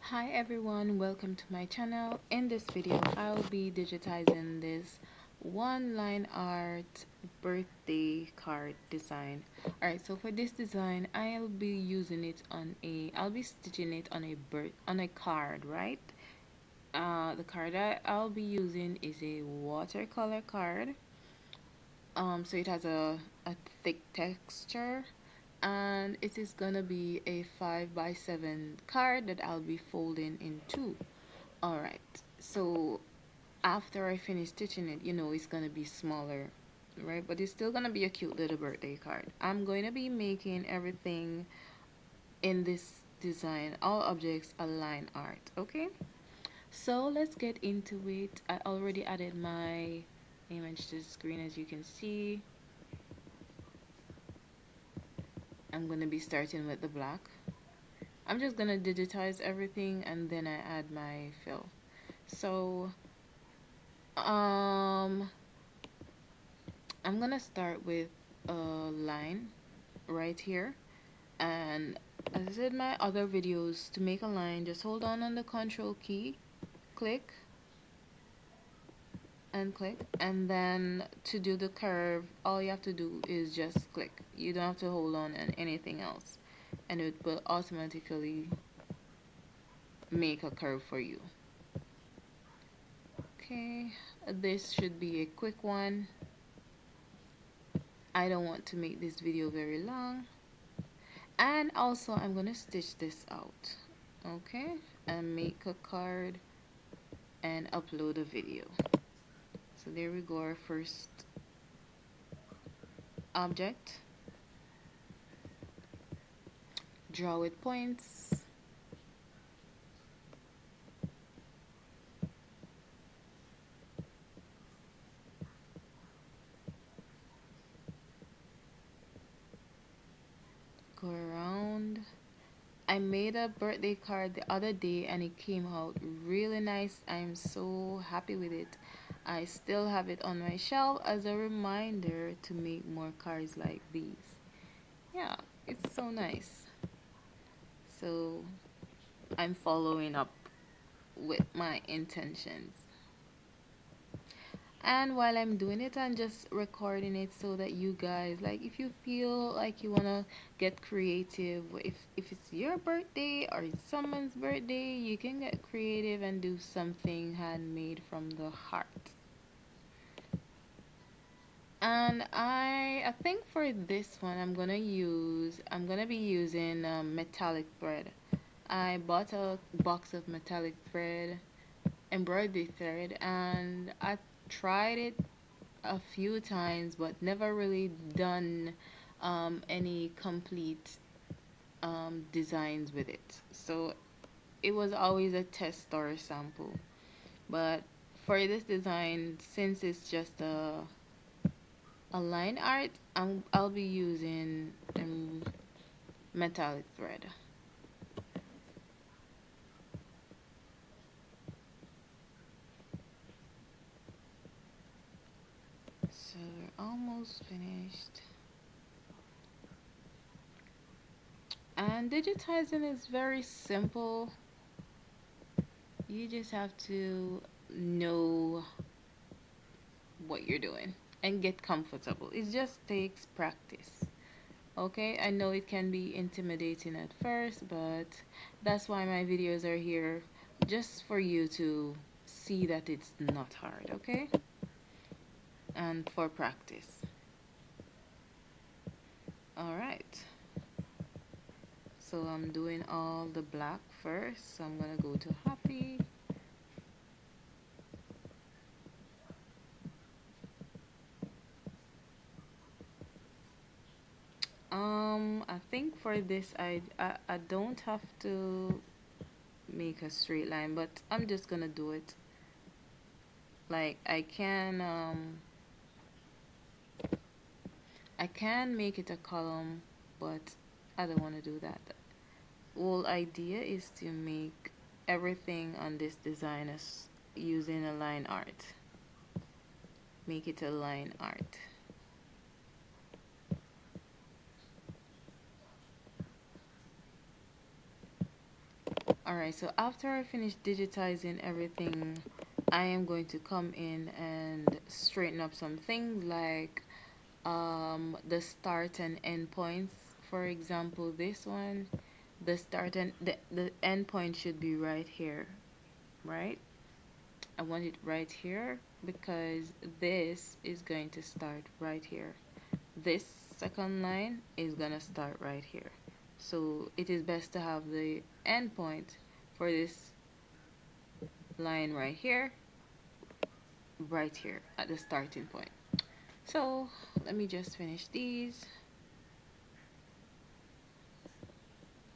Hi everyone, welcome to my channel. In this video I'll be digitizing this one line art birthday card design. Alright, so for this design I'll be using it on I'll be stitching it on a card, right? The card I'll be using is a watercolor card. So it has a thick texture, and it is gonna be a 5x7 card that I'll be folding in two. Alright, so after I finish stitching it, it's gonna be smaller, right? But it's still gonna be a cute little birthday card. I'm going to be making everything in this design, all objects, a line art, okay? So let's get into it. I already added my image to the screen, as you can see. I'm gonna be starting with the black. I'm just gonna digitize everything and then I add my fill. So I'm gonna start with a line right here, and as I said in my other videos, to make a line, just hold on the control key, click and click, and then to do the curve all you have to do is just click. You don't have to hold on and anything else, and it will automatically make a curve for you. Okay, this should be a quick one. I don't want to make this video very long, and also I'm gonna stitch this out, okay, and make a card and upload a video. So there we go, our first object. Draw with points. Go around. I made a birthday card the other day and it came out really nice. I'm so happy with it. I still have it on my shelf as a reminder to make more cards like these. Yeah, it's so nice. So I'm following up with my intentions. And while I'm doing it, I'm just recording it so that you guys, like, if you feel like you want to get creative, if it's your birthday or it's someone's birthday, you can get creative and do something handmade from the heart. And I think for this one I'm gonna be using metallic thread. I bought a box of metallic thread, embroidery thread, and I tried it a few times but never really done any complete designs with it. So it was always a test or a sample. But for this design, since it's just a line art, I'll be using metallic thread. So we're almost finished. And digitizing is very simple. You just have to know what you're doing and get comfortable. It just takes practice. Okay, I know it can be intimidating at first, but that's why my videos are here, just for you to see that it's not hard, okay? And for practice. Alright, so I'm doing all the black first, so I'm gonna go to happy. I think for this I don't have to make a straight line, but I'm just gonna do it. Like I can make it a column, but I don't want to do that. The whole idea is to make everything on this design as using a line art. Make it a line art. Alright, so after I finish digitizing everything, I am going to come in and straighten up some things like the start and end points. For example, this one, the start and the end point should be right here, right? I want it right here because this is going to start right here. This second line is gonna start right here. So it is best to have the end point for this line right here at the starting point. So let me just finish these.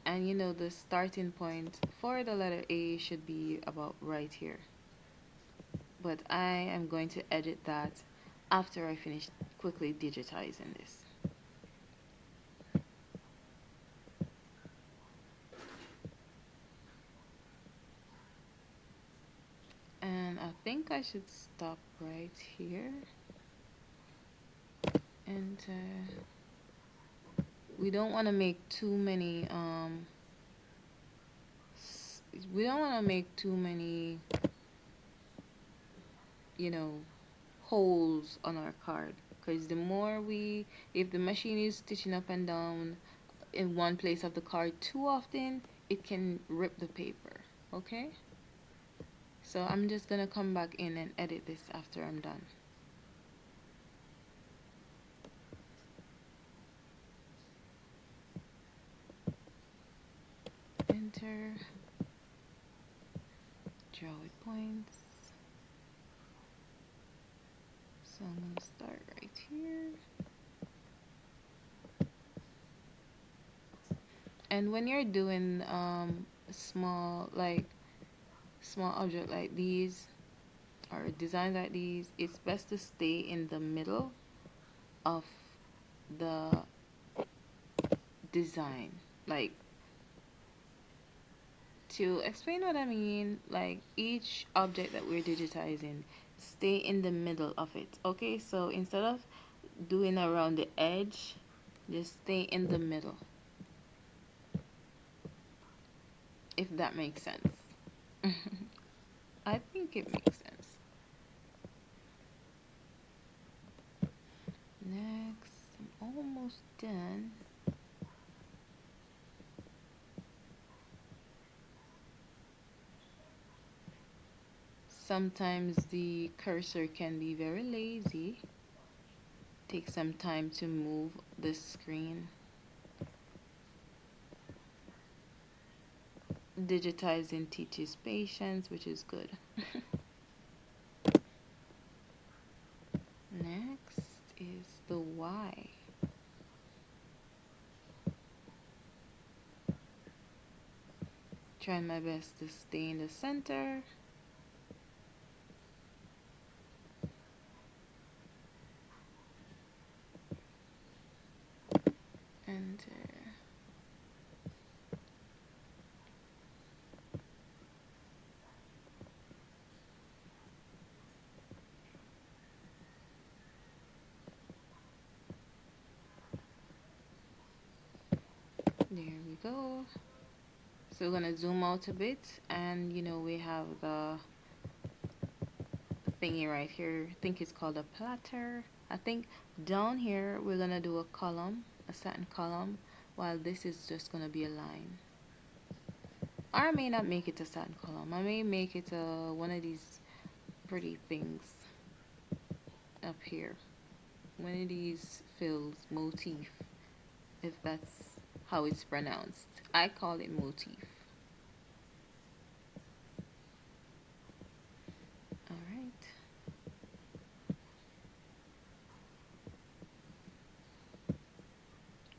And you know, the starting point for the letter A should be about right here. But I am going to edit that after I finish quickly digitizing this. And I think I should stop right here. And we don't want to make too many we don't want to make too many, you know, holes on our card, because the more we, if the machine is stitching up and down in one place of the card too often, it can rip the paper. Okay, so I'm just gonna come back in and edit this after I'm done. Enter, draw with points. So I'm gonna start right here. And when you're doing small object like these or designs like these, it's best to stay in the middle of the design. Like, to explain what I mean, like each object that we're digitizing, stay in the middle of it. Okay, so instead of doing around the edge, just stay in the middle, if that makes sense. I think it makes sense. Next, I'm almost done. Sometimes the cursor can be very lazy. Take some time to move the screen. Digitizing teaches patience, which is good. Next is the Y. Trying my best to stay in the center. And there we go. So we're gonna zoom out a bit, and you know, we have the thingy right here. I think it's called a platter. I think down here we're gonna do a column, a satin column, while this is just gonna be a line. Or I may not make it a satin column. I may make it one of these pretty things up here. One of these fills, motif, if that's how it's pronounced. I call it motif. Alright.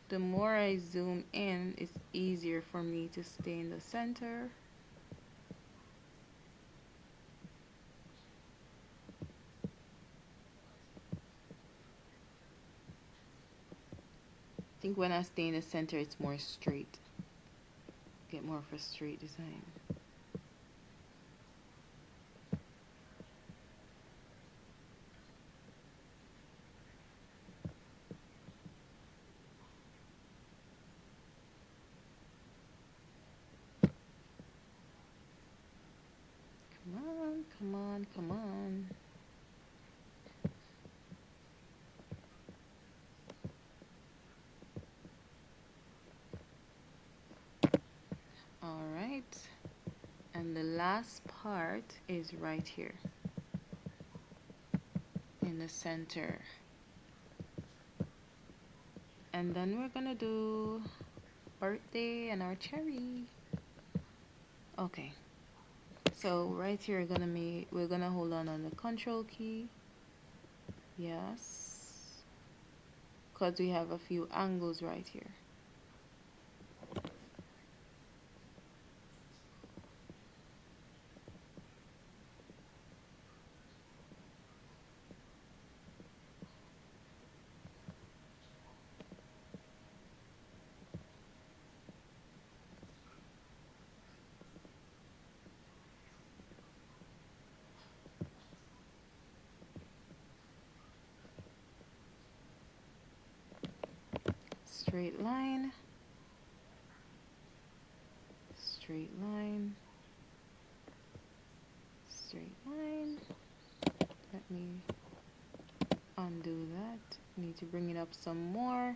The more I zoom in, it's easier for me to stay in the center. I think when I stay in the center, it's more straight. Get more of a straight design. Come on. All right. And the last part is right here in the center. And then we're gonna do birthday and our cherry. Okay. So right here we're gonna hold on the control key. Yes. Because we have a few angles right here. Straight line. Straight line. Straight line. Let me undo that. Need to bring it up some more.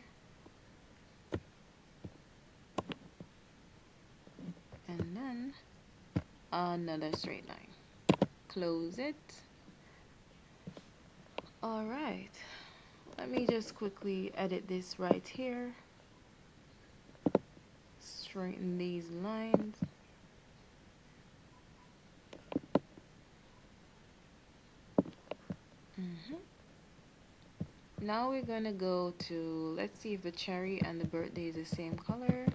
And then another straight line. Close it. All right. Let me just quickly edit this right here. Straighten these lines. Now we're gonna go to, let's see if the cherry and the birthday is the same color.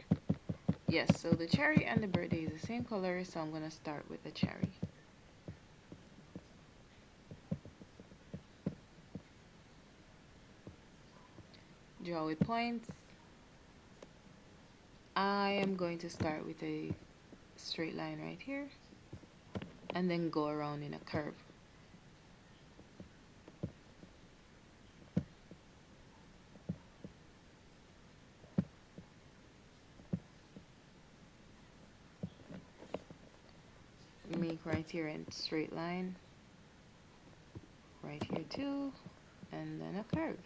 Yes, so the cherry and the birthday is the same color, so I'm gonna start with the cherry. Draw with points. I am going to start with a straight line right here and then go around in a curve. Make right here a straight line, right here too, and then a curve.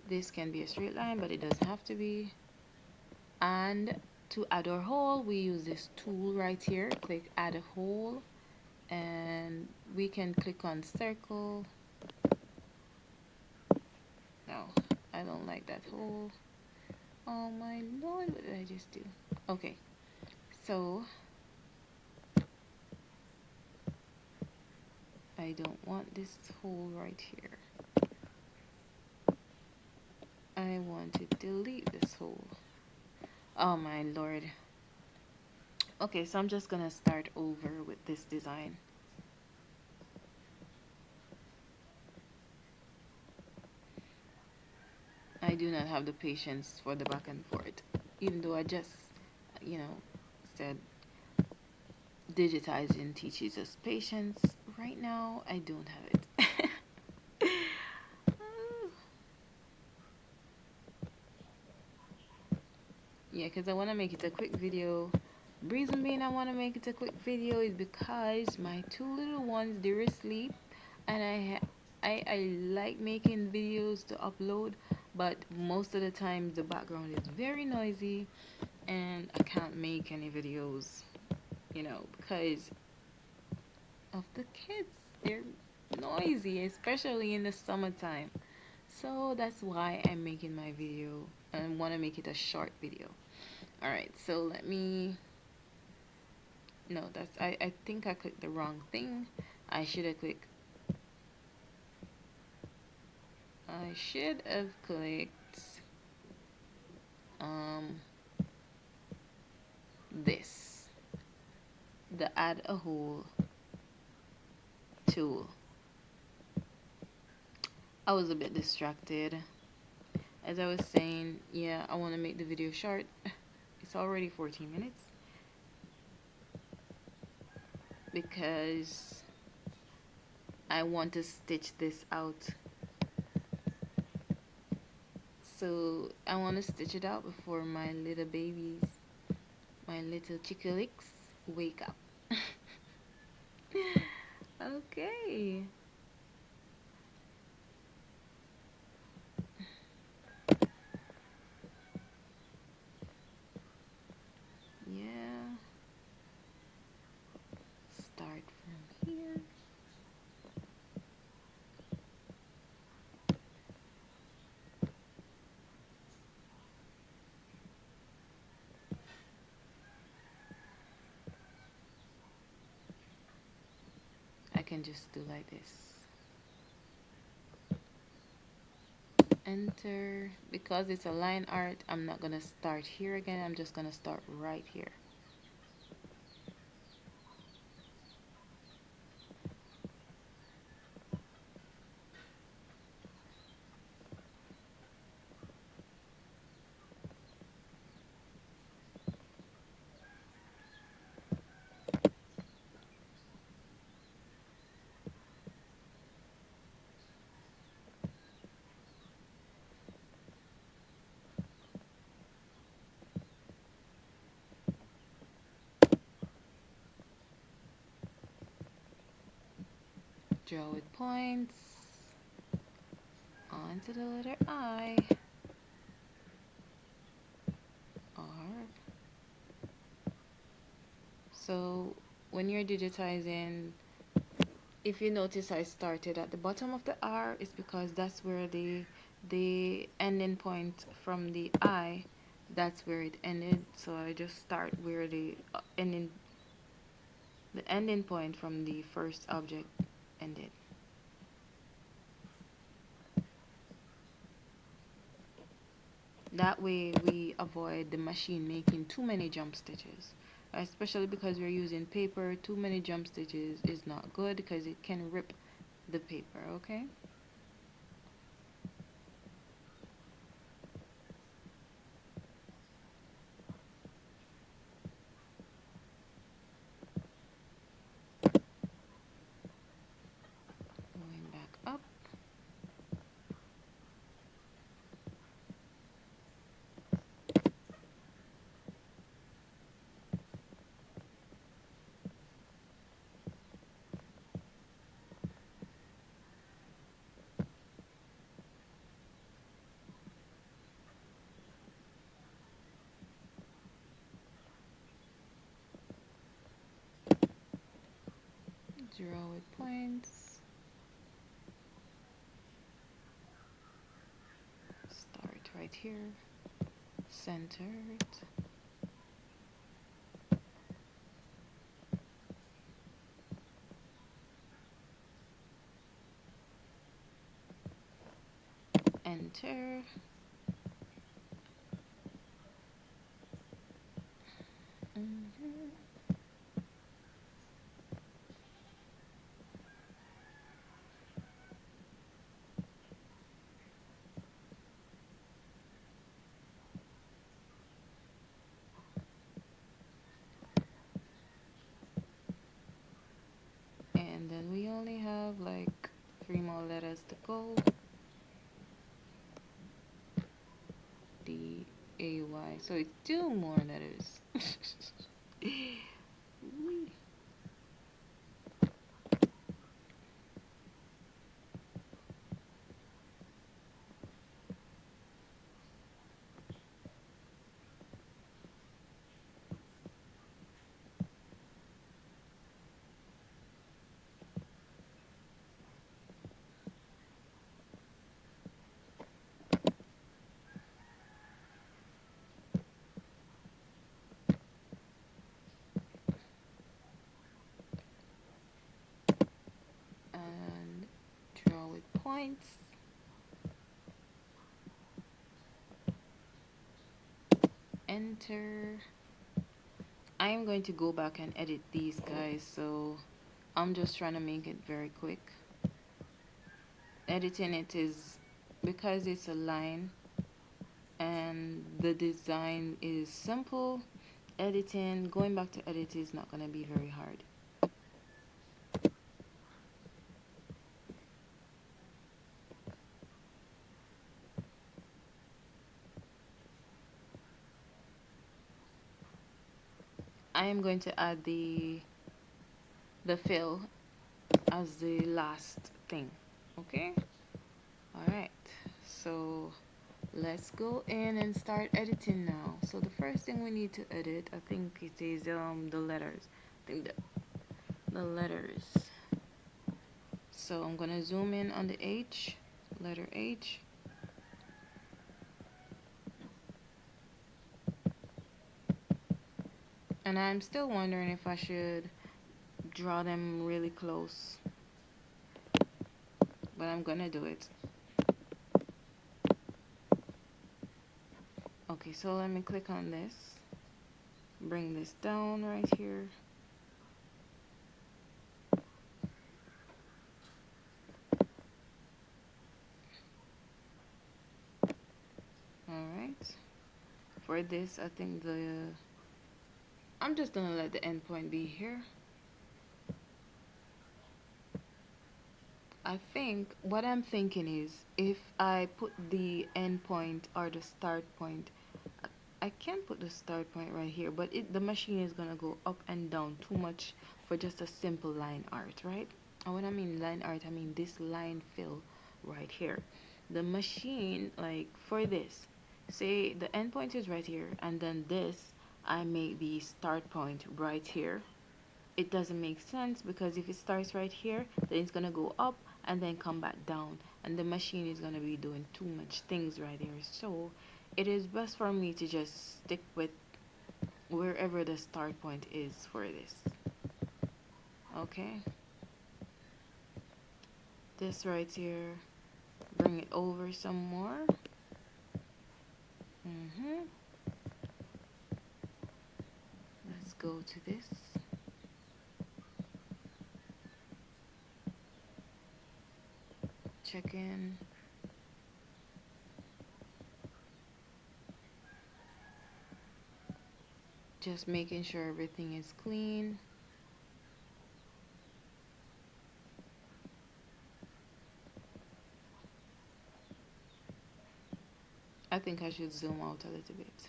This can be a straight line, but it doesn't have to be. And to add our hole, we use this tool right here. Click add a hole, and we can click on circle. No, I don't like that hole. Oh my lord, what did I just do? Okay, so I don't want this hole right here. I want to delete this hole. Oh my lord. Okay, so I'm just gonna start over with this design. I do not have the patience for the back and forth, even though I just, you know, said digitizing teaches us patience. Right now, I don't have it. Yeah, because I want to make it a quick video. The reason being I want to make it a quick video is because my two little ones, they're asleep, and I like making videos to upload, but most of the time the background is very noisy and I can't make any videos, you know, because of the kids. They're noisy, especially in the summertime. So that's why I'm making my video and want to make it a short video. Alright, so let me, no, that's, I think I clicked the wrong thing. I should have clicked, um this, the add a hole tool. I was a bit distracted. As I was saying, yeah, I want to make the video short. It's already 14 minutes because I want to stitch this out. So I want to stitch it out before my little babies My little chickalix, wake up. Okay. Yeah. Start from here. I can just do like this. Enter. Because it's a line art, I'm not gonna start here again. I'm just gonna start right here. Draw with points onto the letter I. R. So when you're digitizing, if you notice I started at the bottom of the R, it's because that's where the ending point from the I, that's where it ended. So I just start where the ending point from the first object ended. That way we avoid the machine making too many jump stitches. Especially because we're using paper, too many jump stitches is not good because it can rip the paper, okay? Going back up. Draw with points. Start right here. Center it. Enter. Mhm. And then we only have like 3 more letters to go. D A Y. So it's 2 more letters. Wee. And draw with points. Enter. I am going to go back and edit these guys, so I'm just trying to make it very quick. Editing it is because it's a line and the design is simple. Editing, going back to edit is not going to be very hard. I am going to add the fill as the last thing. Okay, all right, so let's go in and start editing now. So the first thing we need to edit, I think it is the letters. I think the letters. So I'm gonna zoom in on the H, letter H. And I'm still wondering if I should draw them really close, but I'm gonna do it. Okay, so let me click on this, bring this down right here. Alright, for this I think I'm just gonna let the endpoint be here. I think what I'm thinking is if I put the endpoint or the start point, I can put the start point right here, but the machine is gonna go up and down too much for just a simple line art, right? And when I mean line art, I mean this line fill right here. The machine, like for this, say the endpoint is right here, and then this, I make the start point right here. It doesn't make sense because if it starts right here, then it's gonna go up and then come back down, and the machine is gonna be doing too much things right here. So it is best for me to just stick with wherever the start point is for this. Okay, this right here, bring it over some more. Let's go to this. Check in. Just making sure everything is clean. I think I should zoom out a little bit.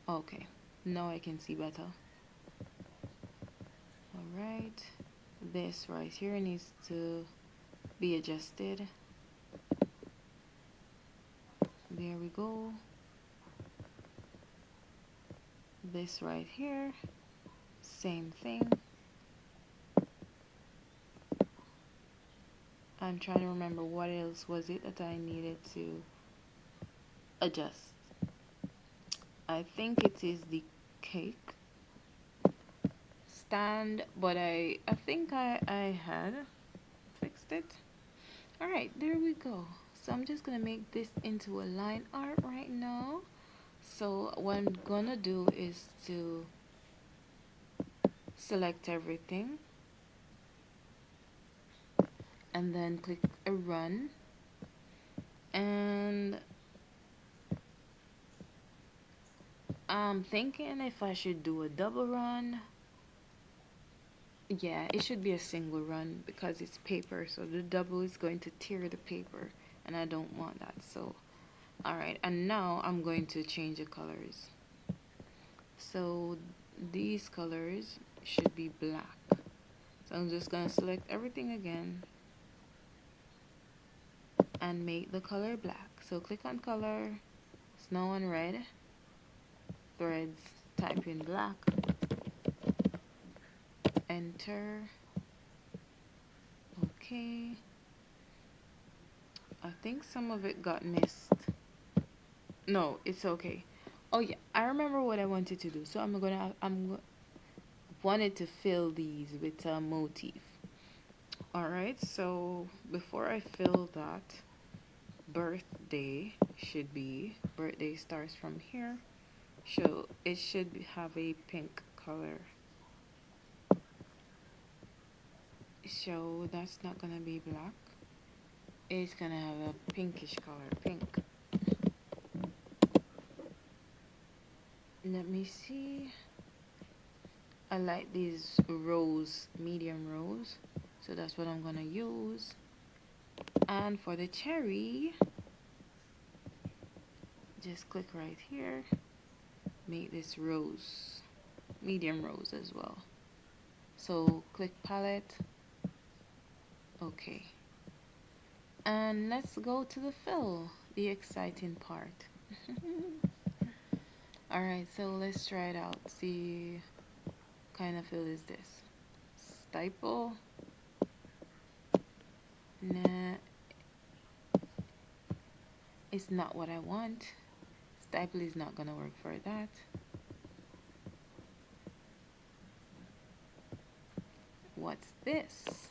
Okay, now I can see better. Alright, this right here needs to be adjusted. There we go. This right here, same thing. I'm trying to remember what else was it that I needed to adjust. I think it is the cake stand, but I think I had fixed it. Alright, there we go. So I'm just gonna make this into a line art right now. So what I'm gonna do is to select everything and then click a run, and I'm thinking if I should do a double run. Yeah, it should be a single run because it's paper, so the double is going to tear the paper and I don't want that. So alright, and now I'm going to change the colors. So these colors should be black. So I'm just going to select everything again and make the color black. So click on color, it's now on red, threads, type in black, enter. Okay, I think some of it got missed. No, it's okay. Oh yeah, I remember what I wanted to do. So wanted to fill these with a motif. All right, so before I fill that, birthday starts from here. So it should have a pink color. So that's not gonna be black. It's gonna have a pinkish color, pink. Let me see. I like these rose, medium rose. So that's what I'm gonna use. And for the cherry, just click right here make this rose, medium rose as well. So click palette. Okay. And let's go to the fill, the exciting part. Alright, so let's try it out. See what kind of fill is this. Stipple. Nah, it's not what I want. Stipple is not gonna work for that. What's this?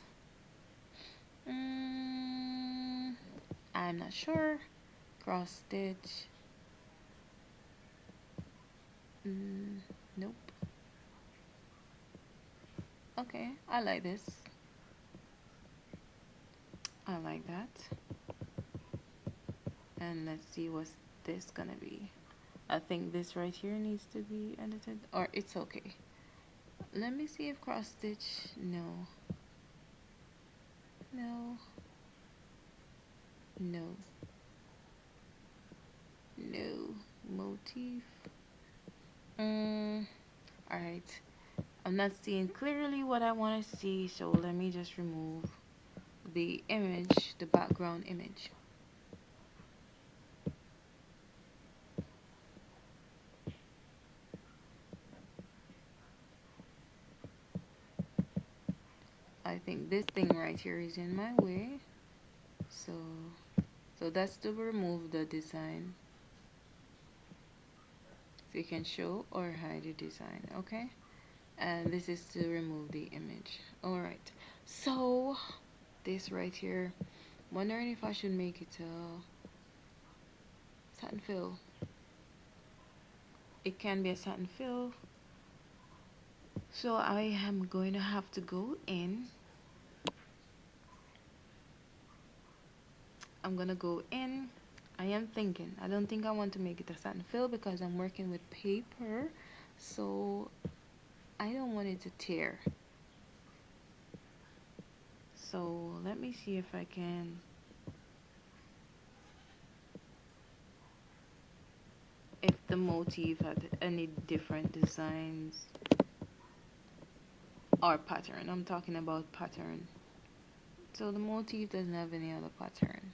I'm not sure. Cross stitch. Nope. Okay, I like this. I like that. And let's see what's this gonna be. I think this right here needs to be edited, or it's okay. Let me see if cross stitch. No. No. No. No. Motif. Alright. I'm not seeing clearly what I want to see, so let me just remove the image, the background image. I think this thing right here is in my way, so that's to remove the design. So you can show or hide the design, okay? And this is to remove the image. Alright, so this right here, wondering if I should make it a satin fill. It can be a satin fill, so I am going to have to go in. I'm gonna go in. I am thinking, I don't think I want to make it a satin fill because I'm working with paper, so I don't want it to tear. So let me see if I can if the motif had any different designs or pattern. I'm talking about pattern. So the motif doesn't have any other pattern.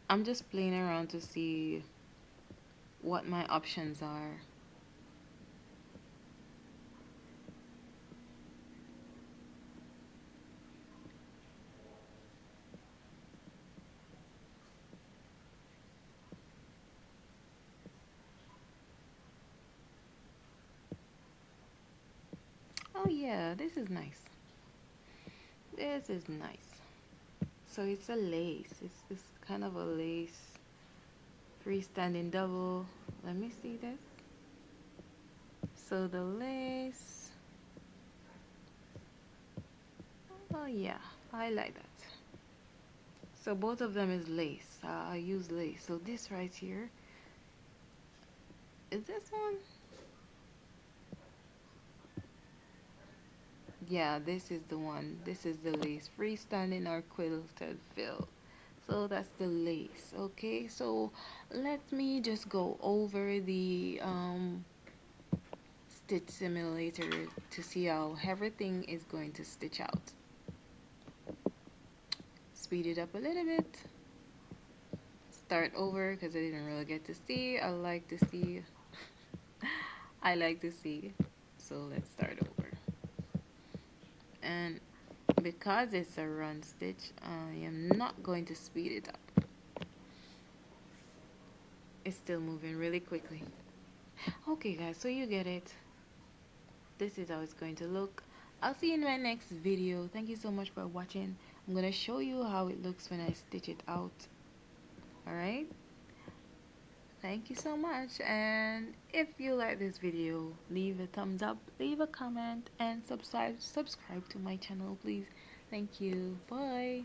I'm just playing around to see what my options are. Oh yeah, this is nice. This is nice. So it's a lace. It's kind of a lace. Freestanding double. Let me see this. So the lace. Oh yeah, I like that. So both of them is lace. I use lace. So this right here. Is this one? Yeah, this is the one. This is the lace. Freestanding or quilted fill. So that's the lace. Okay, so let me just go over the stitch simulator to see how everything is going to stitch out. Speed it up a little bit. Start over because I didn't really get to see. I like to see. I like to see. So let's start over. And because it's a run stitch, I am not going to speed it up. It's still moving really quickly. Okay guys, so you get it. This is how it's going to look. I'll see you in my next video. Thank you so much for watching. I'm gonna show you how it looks when I stitch it out. Alright, thank you so much, and if you like this video, leave a thumbs up, leave a comment, and subscribe to my channel, please. Thank you. Bye.